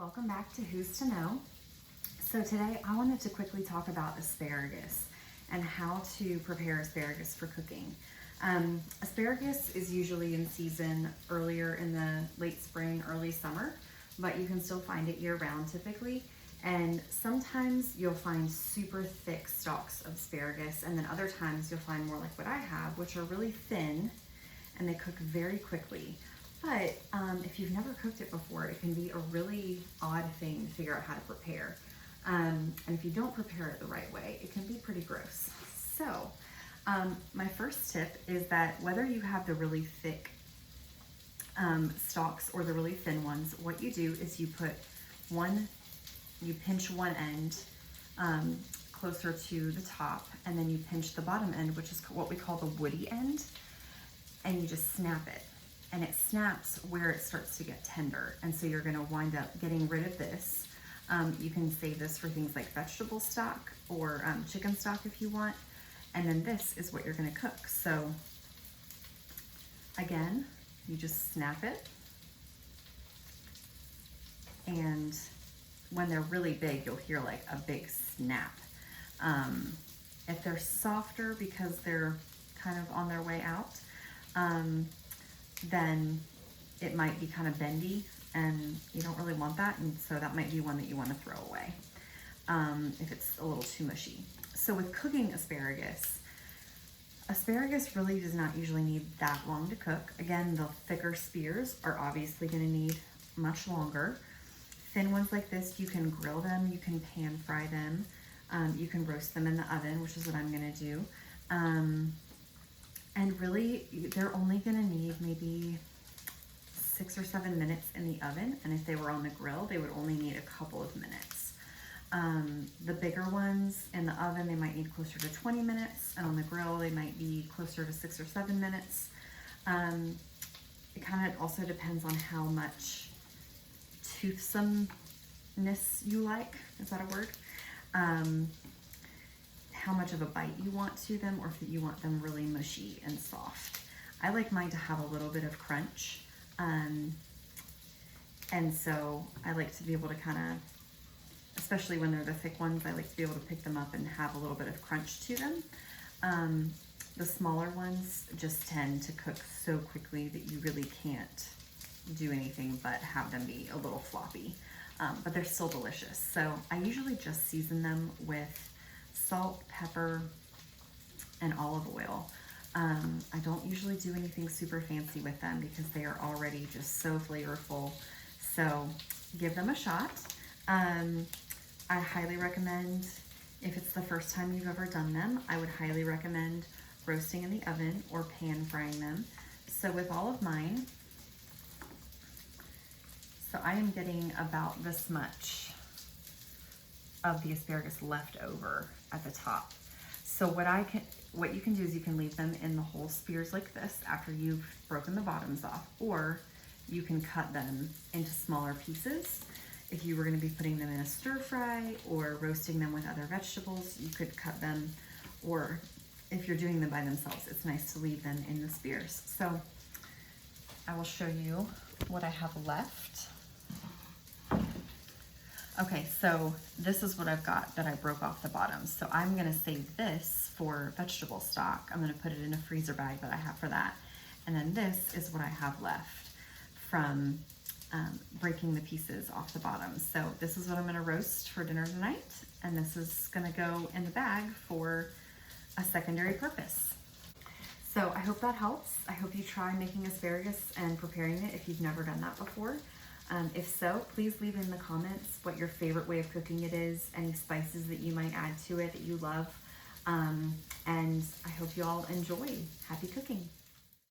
Welcome back to Who's to Know. So today I wanted to quickly talk about asparagus and how to prepare asparagus for cooking. Asparagus is usually in season earlier in the late spring, early summer, but you can still find it year round typically. And sometimes you'll find super thick stalks of asparagus, and then other times you'll find more like what I have, which are really thin and they cook very quickly. But if you've never cooked it before, it can be a really odd thing to figure out how to prepare. And if you don't prepare it the right way, it can be pretty gross. So my first tip is that whether you have the really thick stalks or the really thin ones, what you do is you pinch one end closer to the top, and then you pinch the bottom end, which is what we call the woody end, and you just snap it. And it snaps where it starts to get tender. And so you're gonna wind up getting rid of this. You can save this for things like vegetable stock or chicken stock if you want. And then this is what you're gonna cook. So again, you just snap it. And when they're really big, you'll hear like a big snap. If they're softer because they're kind of on their way out, then it might be kind of bendy and you don't really want that, and so that might be one that you want to throw away if it's a little too mushy. So with cooking asparagus really does not usually need that long to cook. Again, the thicker spears are obviously going to need much longer. Thin ones like this, you can grill them, you can pan fry them, you can roast them in the oven, which is what I'm going to do. And really, they're only gonna need maybe 6 or 7 minutes in the oven. And if they were on the grill, they would only need a couple of minutes. The bigger ones in the oven, they might need closer to 20 minutes. And on the grill, they might be closer to 6 or 7 minutes. It kind of also depends on how much toothsomeness you like. Is that a word? How much of a bite you want to them, or if you want them really mushy and soft. I like mine to have a little bit of crunch. And so I like to be able to kind of, especially when they're the thick ones, I like to be able to pick them up and have a little bit of crunch to them. The smaller ones just tend to cook so quickly that you really can't do anything but have them be a little floppy. But they're still delicious. So I usually just season them with salt, pepper, and olive oil. I don't usually do anything super fancy with them because they are already just so flavorful. So give them a shot. I highly recommend, if it's the first time you've ever done them, I would highly recommend roasting in the oven or pan frying them. So with all of mine, so I am getting about this much of the asparagus left over at the top. So what you can do is you can leave them in the whole spears like this after you've broken the bottoms off, or you can cut them into smaller pieces. If you were going to be putting them in a stir fry or roasting them with other vegetables, you could cut them, or if you're doing them by themselves, it's nice to leave them in the spears. So I will show you what I have left. Okay, so this is what I've got that I broke off the bottom. So I'm gonna save this for vegetable stock. I'm gonna put it in a freezer bag that I have for that. And then this is what I have left from breaking the pieces off the bottom. So this is what I'm gonna roast for dinner tonight. And this is gonna go in the bag for a secondary purpose. So I hope that helps. I hope you try making asparagus and preparing it if you've never done that before. If so, please leave in the comments what your favorite way of cooking it is, any spices that you might add to it that you love. And I hope you all enjoy. Happy cooking.